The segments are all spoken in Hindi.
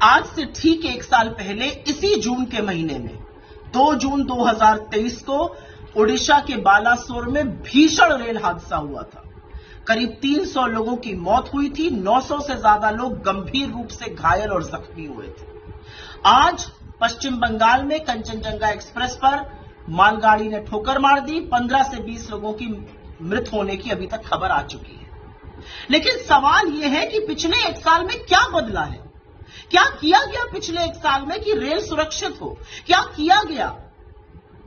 आज से ठीक एक साल पहले इसी जून के महीने में 2 जून 2023 को ओडिशा के बालासोर में भीषण रेल हादसा हुआ था। करीब 300 लोगों की मौत हुई थी, 900 से ज्यादा लोग गंभीर रूप से घायल और जख्मी हुए थे। आज पश्चिम बंगाल में कंचनजंगा एक्सप्रेस पर मालगाड़ी ने ठोकर मार दी। 15 से 20 लोगों की मृत होने की अभी तक खबर आ चुकी है। लेकिन सवाल यह है कि पिछले एक साल में क्या बदला है, क्या किया गया पिछले एक साल में कि रेल सुरक्षित हो, क्या किया गया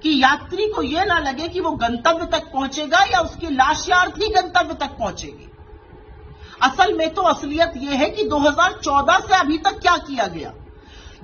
कि यात्री को यह ना लगे कि वो गंतव्य तक पहुंचेगा या उसकी लाश यात्री गंतव्य तक पहुंचेगी। असल में तो असलियत यह है कि 2014 से अभी तक क्या किया गया।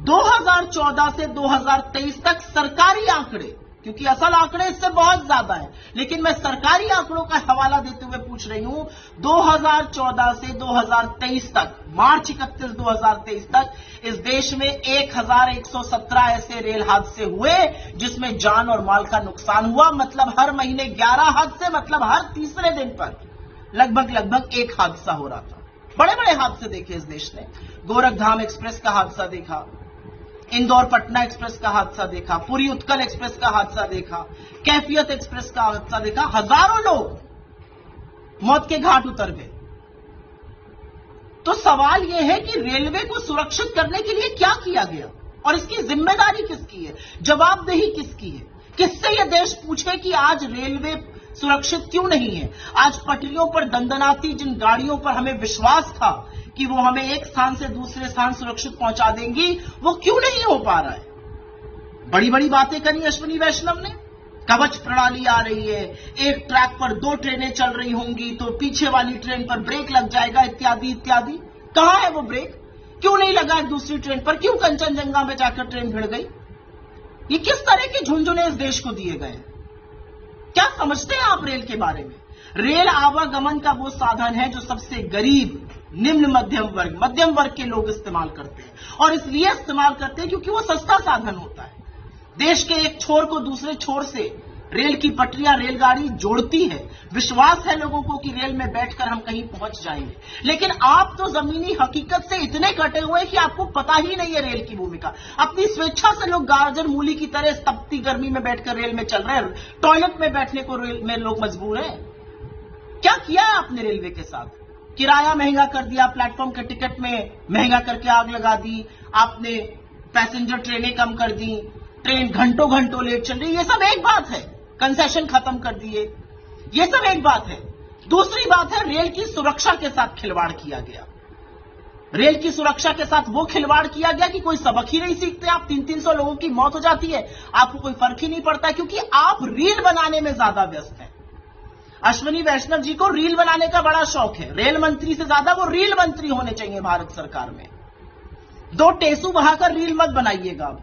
2014 से 2023 तक सरकारी आंकड़े, क्योंकि असल आंकड़े इससे बहुत ज्यादा है, लेकिन मैं सरकारी आंकड़ों का हवाला देते हुए पूछ रही हूं। 2014 से 2023 तक, मार्च 31 2023 तक इस देश में 1117 ऐसे रेल हादसे हुए जिसमें जान और माल का नुकसान हुआ। मतलब हर महीने 11 हादसे, मतलब हर तीसरे दिन पर लगभग एक हादसा हो रहा था। बड़े बड़े हादसे देखे इस देश ने। गोरखधाम एक्सप्रेस का हादसा देखा, इंदौर पटना एक्सप्रेस का हादसा देखा, पुरी उत्कल एक्सप्रेस का हादसा देखा, कैफियत एक्सप्रेस का हादसा देखा। हजारों लोग मौत के घाट उतर गए। तो सवाल यह है कि रेलवे को सुरक्षित करने के लिए क्या किया गया और इसकी जिम्मेदारी किसकी है, जवाबदेही किसकी है। किससे यह देश पूछे कि आज रेलवे सुरक्षित क्यों नहीं है। आज पटरियों पर दंदनाती जिन गाड़ियों पर हमें विश्वास था कि वो हमें एक स्थान से दूसरे स्थान सुरक्षित पहुंचा देंगी, वो क्यों नहीं हो पा रहा है। बड़ी बड़ी बातें करी अश्विनी वैष्णव ने। कवच प्रणाली आ रही है, एक ट्रैक पर 2 ट्रेनें चल रही होंगी तो पीछे वाली ट्रेन पर ब्रेक लग जाएगा, इत्यादि इत्यादि। कहां है वो ब्रेक, क्यों नहीं लगा एक दूसरी ट्रेन पर, क्यों कंचनजंगा में जाकर ट्रेन भिड़ गई। ये किस तरह के झुंझुने इस देश को दिए गए। क्या समझते हैं आप रेल के बारे में। रेल आवागमन का वो साधन है जो सबसे गरीब, निम्न मध्यम वर्ग के लोग इस्तेमाल करते हैं, और इसलिए इस्तेमाल करते हैं क्योंकि वो सस्ता साधन होता है। देश के एक छोर को दूसरे छोर से रेल की पटरियां, रेलगाड़ी जोड़ती है। विश्वास है लोगों को कि रेल में बैठकर हम कहीं पहुंच जाएंगे। लेकिन आप तो जमीनी हकीकत से इतने कटे हुए कि आपको पता ही नहीं है रेल की भूमिका। अपनी स्वेच्छा से लोग गाजर मूली की तरह तपती गर्मी में बैठकर रेल में चल रहे हैं। टॉयलेट में बैठने को रेल में लोग मजबूर हैं। क्या किया है आपने रेलवे के साथ। किराया महंगा कर दिया, प्लेटफॉर्म के टिकट में महंगा करके आग लगा दी, आपने पैसेंजर ट्रेनें कम कर दी, ट्रेन घंटों घंटों लेट चल रही। ये सब एक बात है। कंसेशन खत्म कर दिए, ये सब एक बात है। दूसरी बात है, रेल की सुरक्षा के साथ खिलवाड़ किया गया। रेल की सुरक्षा के साथ वो खिलवाड़ किया गया कि कोई सबक ही नहीं सीखते आप। 300 लोगों की मौत हो जाती है, आपको कोई फर्क ही नहीं पड़ता, क्योंकि आप रील बनाने में ज्यादा व्यस्त हैं। अश्विनी वैष्णव जी को रील बनाने का बड़ा शौक है। रेल मंत्री से ज्यादा वो रील मंत्री होने चाहिए भारत सरकार में। 2 टेसू बहाकर रील मत बनाइएगा,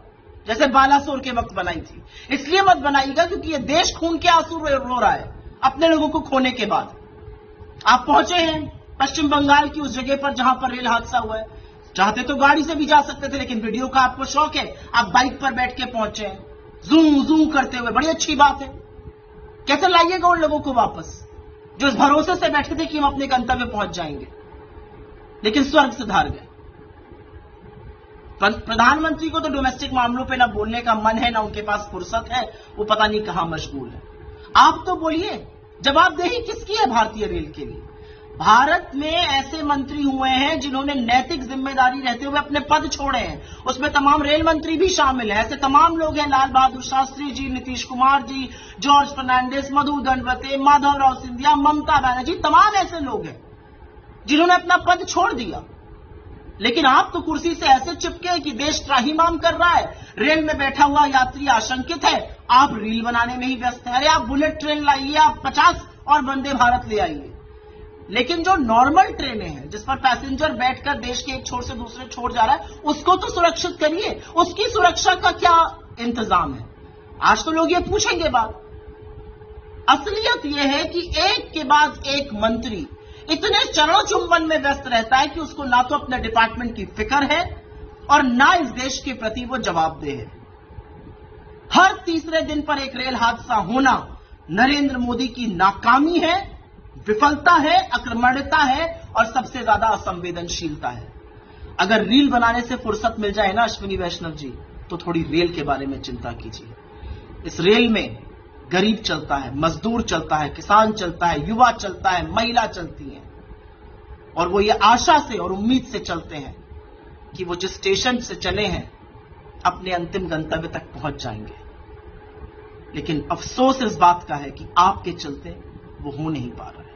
जैसे बालासोर के वक्त बनाई थी। इसलिए मत बनाइएगा क्योंकि ये देश खून के आंसू रो रहा है अपने लोगों को खोने के बाद। आप पहुंचे हैं पश्चिम बंगाल की उस जगह पर जहां पर रेल हादसा हुआ है। चाहते तो गाड़ी से भी जा सकते थे, लेकिन वीडियो का आपको शौक है, आप बाइक पर बैठ के पहुंचे हैं, जूम जूम करते हुए। बड़ी अच्छी बात है। कैसे लाइएगा उन लोगों को वापस जो इस भरोसे से बैठे थे कि हम अपने गंतव्य पहुंच जाएंगे, लेकिन स्वर्ग से धार गए। प्रधानमंत्री को तो डोमेस्टिक मामलों पे ना बोलने का मन है, ना उनके पास फुर्सत है, वो पता नहीं कहां मशगूल है। आप तो बोलिए, जवाबदेही किसकी है भारतीय रेल के लिए। भारत में ऐसे मंत्री हुए हैं जिन्होंने नैतिक जिम्मेदारी रहते हुए अपने पद छोड़े हैं, उसमें तमाम रेल मंत्री भी शामिल हैं। ऐसे तमाम लोग हैं, लाल बहादुर शास्त्री जी, नीतीश कुमार जी, जॉर्ज फर्नांडिस, मधु दंडवते, माधवराव सिंधिया, ममता बनर्जी, तमाम ऐसे लोग हैं जिन्होंने अपना पद छोड़ दिया। लेकिन आप तो कुर्सी से ऐसे चिपके कि देश त्राहिमाम कर रहा है, रेल में बैठा हुआ यात्री आशंकित है, आप रील बनाने में ही व्यस्त हैं। अरे आप बुलेट ट्रेन लाइए, आप 50 और वंदे भारत ले आइए, लेकिन जो नॉर्मल ट्रेनें हैं जिस पर पैसेंजर बैठकर देश के एक छोर से दूसरे छोर जा रहा है, उसको तो सुरक्षित करिए। उसकी सुरक्षा का क्या इंतजाम है, आज तो लोग ये पूछेंगे बात। असलियत यह है कि एक के बाद एक मंत्री इतने चरणों चुंबन में व्यस्त रहता है कि उसको ना तो अपने डिपार्टमेंट की फिक्र है और ना इस देश के प्रति वो जवाबदेह है। हर तीसरे दिन पर एक रेल हादसा होना नरेंद्र मोदी की नाकामी है, विफलता है, अक्रमण्यता है और सबसे ज्यादा असंवेदनशीलता है। अगर रील बनाने से फुर्सत मिल जाए ना अश्विनी वैष्णव जी, तो थोड़ी रेल के बारे में चिंता कीजिए। इस रेल में गरीब चलता है, मजदूर चलता है, किसान चलता है, युवा चलता है, महिला चलती है, और वो ये आशा से और उम्मीद से चलते हैं कि वो जिस स्टेशन से चले हैं अपने अंतिम गंतव्य तक पहुंच जाएंगे। लेकिन अफसोस इस बात का है कि आपके चलते वो हो नहीं पा रहा है।